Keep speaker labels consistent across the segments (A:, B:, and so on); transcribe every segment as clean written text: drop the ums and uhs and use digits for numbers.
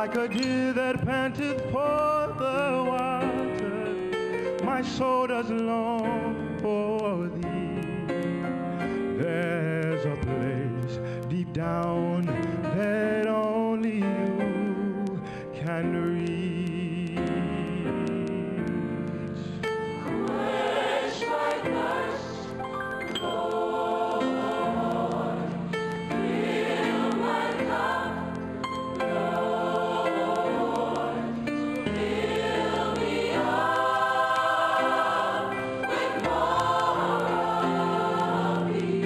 A: like a deer that panteth for the water. My soul does long for thee. There's a place deep down that only you can reach.
B: Quench my thirst, Lord. Fill my cup, Lord. Fill me up with more of thee.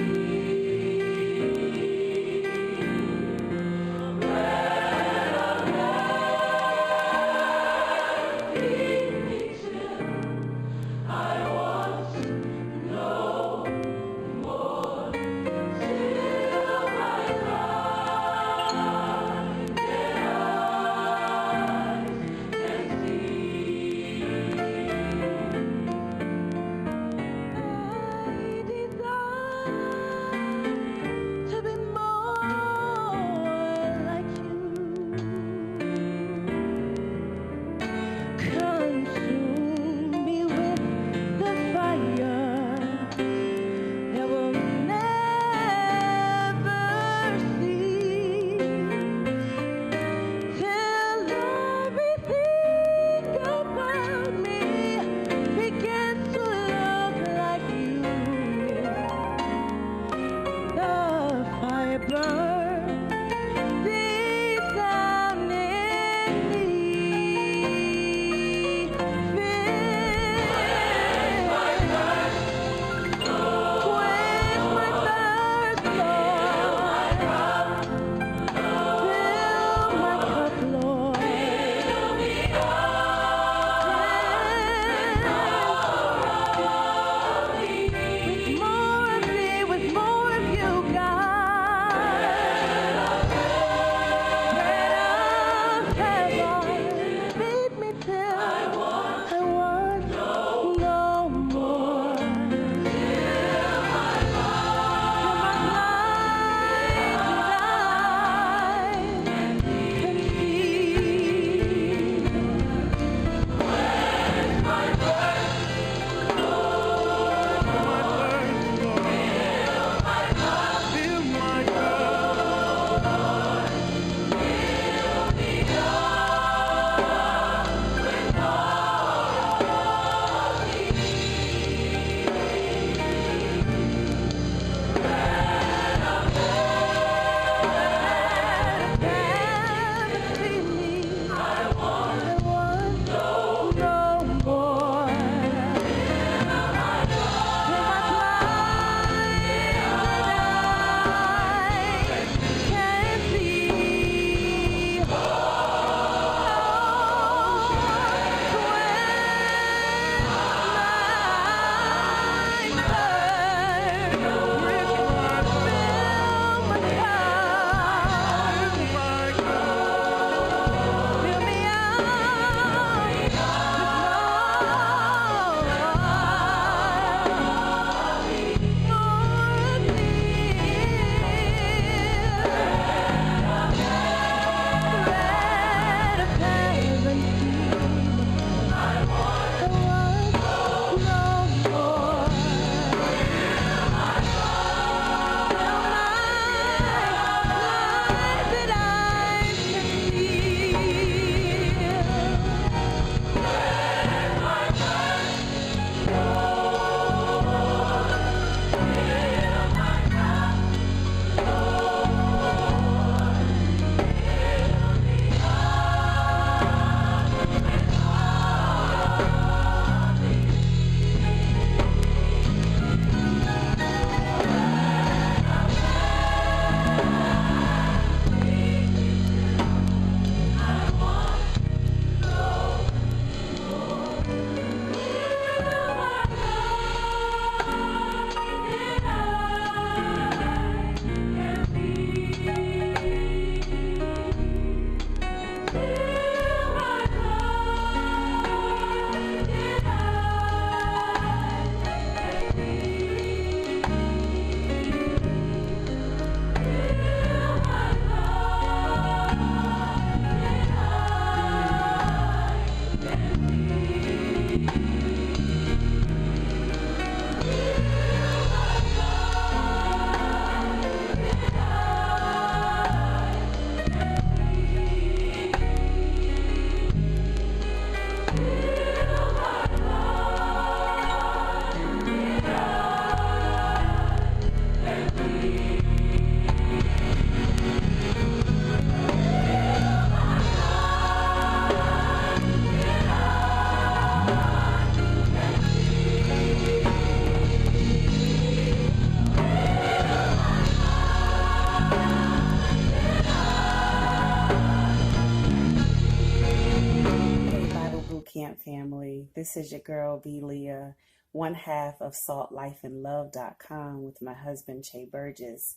C: This is your girl, B. Leah, one half of saltlifeandlove.com with my husband, Che Burgess.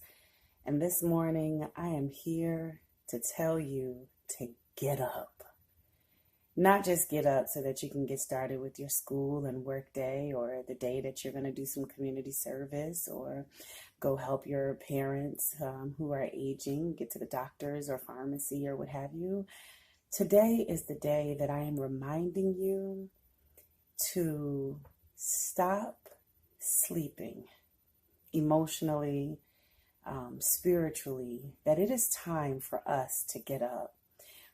C: And this morning, I am here to tell you to get up. Not just get up so that you can get started with your school and work day or the day that you're going to do some community service or go help your parents who are aging, get to the doctors or pharmacy or what have you. Today is the day that I am reminding you to stop sleeping emotionally, spiritually, that it is time for us to get up.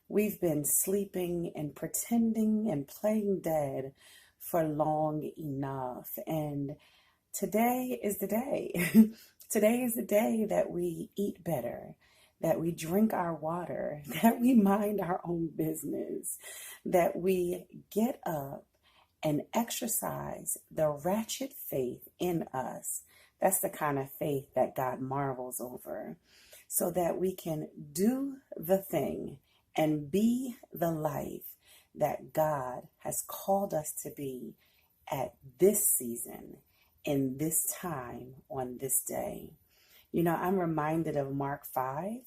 C: We've been sleeping and pretending and playing dead for long enough. And today is the day. Today is the day that we eat better, that we drink our water, that we mind our own business, that we get up and exercise the ratchet faith in us. That's the kind of faith that God marvels over, so that we can do the thing and be the life that God has called us to be at this season, in this time, on this day. You know, I'm reminded of Mark 5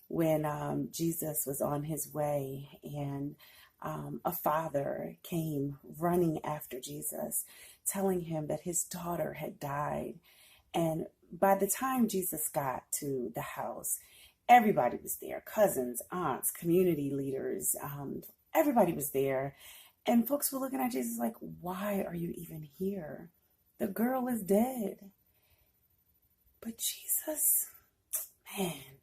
C: when Jesus was on his way and a father came running after Jesus, telling him that his daughter had died. And by the time Jesus got to the house, everybody was there, cousins, aunts, community leaders, everybody was there. And folks were looking at Jesus like, why are you even here? The girl is dead. But Jesus, man,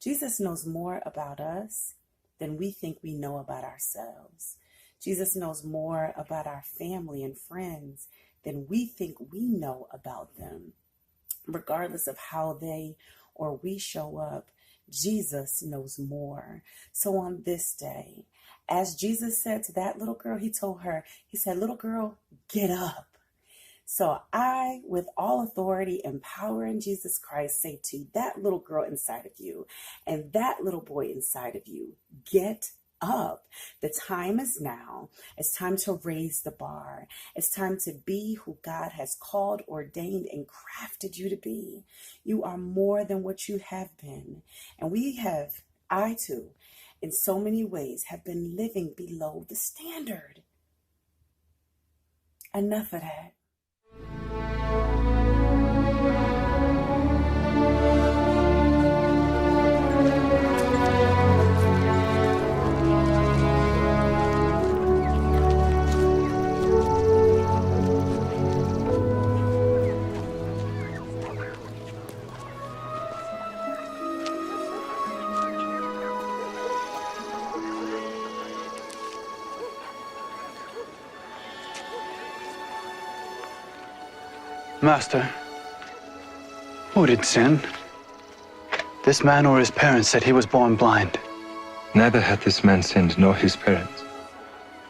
C: Jesus knows more about us than we think we know about ourselves. Jesus knows more about our family and friends than we think we know about them. Regardless of how they or we show up, Jesus knows more. So on this day, as Jesus said to that little girl, he told her, he said, little girl, get up. So I, with all authority and power in Jesus Christ, say to that little girl inside of you and that little boy inside of you, get up. The time is now. It's time to raise the bar. It's time to be who God has called, ordained, and crafted you to be. You are more than what you have been. And I too, in so many ways, have been living below the standard. Enough of that.
D: Master, who did sin? This man or his parents said he was born blind.
E: Neither hath this man sinned nor his parents,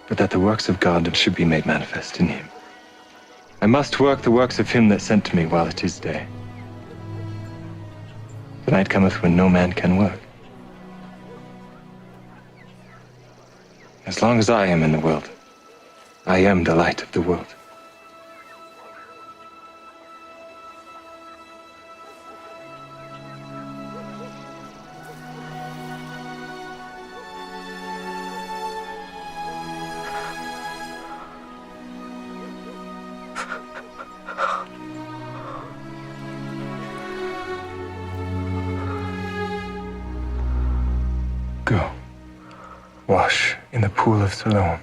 E: but that the works of God should be made manifest in him. I must work the works of him that sent me while it is day. The night cometh when no man can work. As long as I am in the world, I am the light of the world. Go, wash in the pool of Siloam.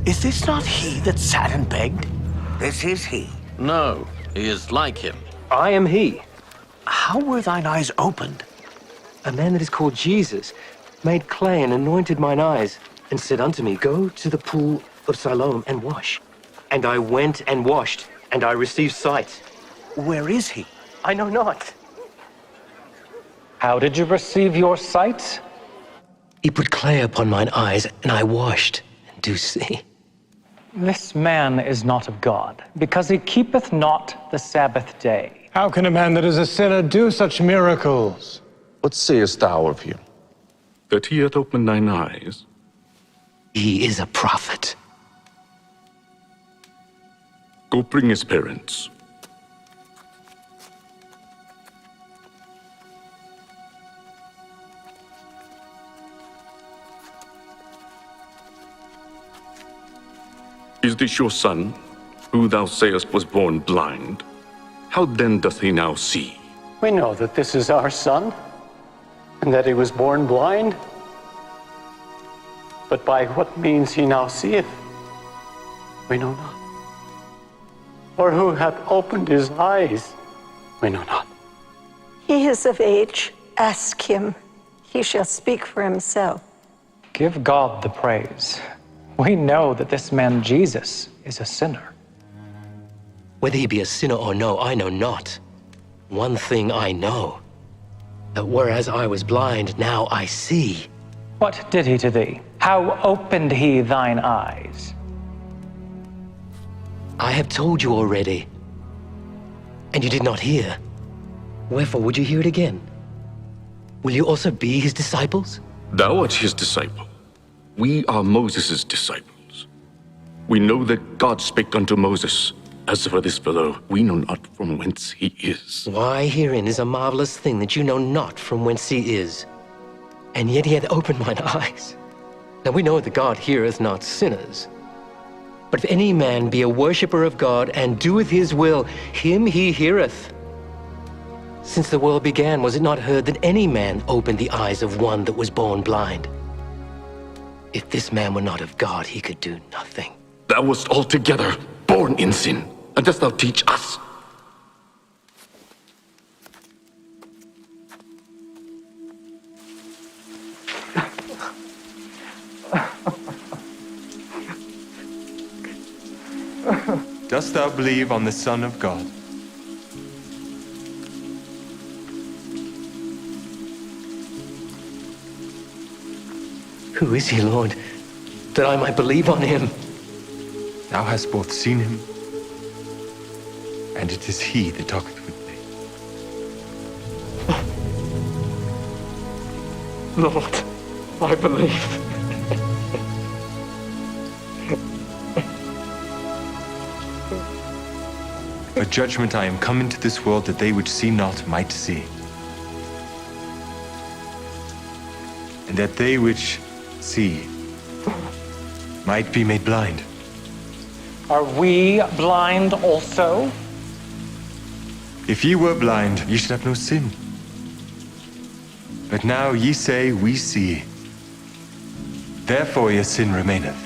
F: Is this not he that sat and begged?
G: This is he.
H: No, he is like him.
I: I am he.
F: How were thine eyes opened?
I: A man that is called Jesus made clay and anointed mine eyes, and said unto me, Go to the pool of Siloam and wash. And I went and washed, and I received sight.
F: Where is he?
I: I know not.
J: How did you receive your sight?
I: He put clay upon mine eyes, and I washed, and do see.
J: This man is not of God, because he keepeth not the Sabbath day.
A: How can a man that is a sinner do such miracles?
H: What sayest thou of him?
K: That he hath opened thine eyes?
I: He is a prophet.
K: Go bring his parents. Is this your son, who thou sayest was born blind? How then doth he now see?
J: We know that this is our son, and that he was born blind. But by what means he now seeth, we know not. Or who hath opened his eyes, we know not.
L: He is of age. Ask him. He shall speak for himself.
J: Give God the praise. We know that this man Jesus is a sinner.
I: Whether he be a sinner or no, I know not. One thing I know, that whereas I was blind, now I see.
J: What did he to thee? How opened he thine eyes?
I: I have told you already, and you did not hear. Wherefore would you hear it again? Will you also be his disciples?
K: Thou art his disciple. We are Moses' disciples. We know that God spake unto Moses. As for this fellow, we know not from whence he is.
I: Why, herein is a marvelous thing, that you know not from whence he is. And yet he hath opened mine eyes. Now we know that God heareth not sinners. But if any man be a worshipper of God, and doeth his will, him he heareth. Since the world began, was it not heard that any man opened the eyes of one that was born blind? If this man were not of God, he could do nothing.
K: Thou wast altogether born in sin, and dost thou teach us?
E: Dost thou believe on the Son of God?
I: Who is he, Lord, that I might believe on him?
E: Thou hast both seen him, and it is he that talketh with thee.
J: Lord, I believe.
E: For judgment I am come into this world, that they which see not might see, and that they which see might be made blind.
J: Are we blind also?
E: If ye were blind, ye should have no sin. But now ye say, we see. Therefore your sin remaineth.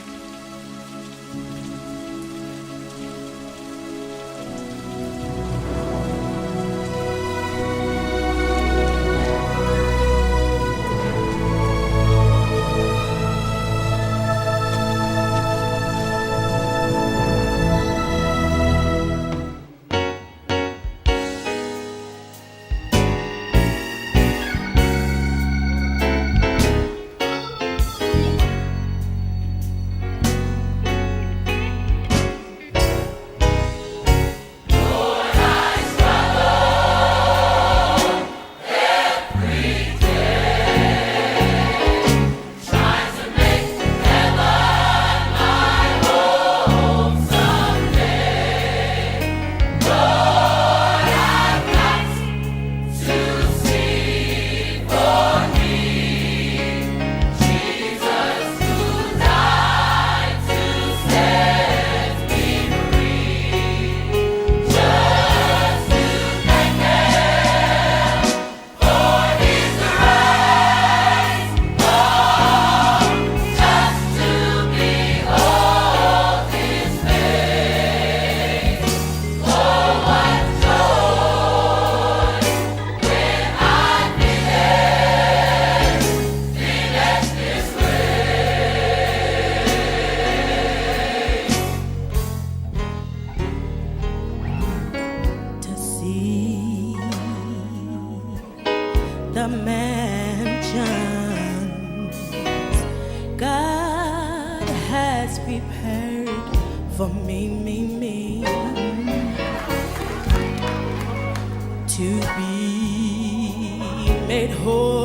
B: prepared for me, to be made whole.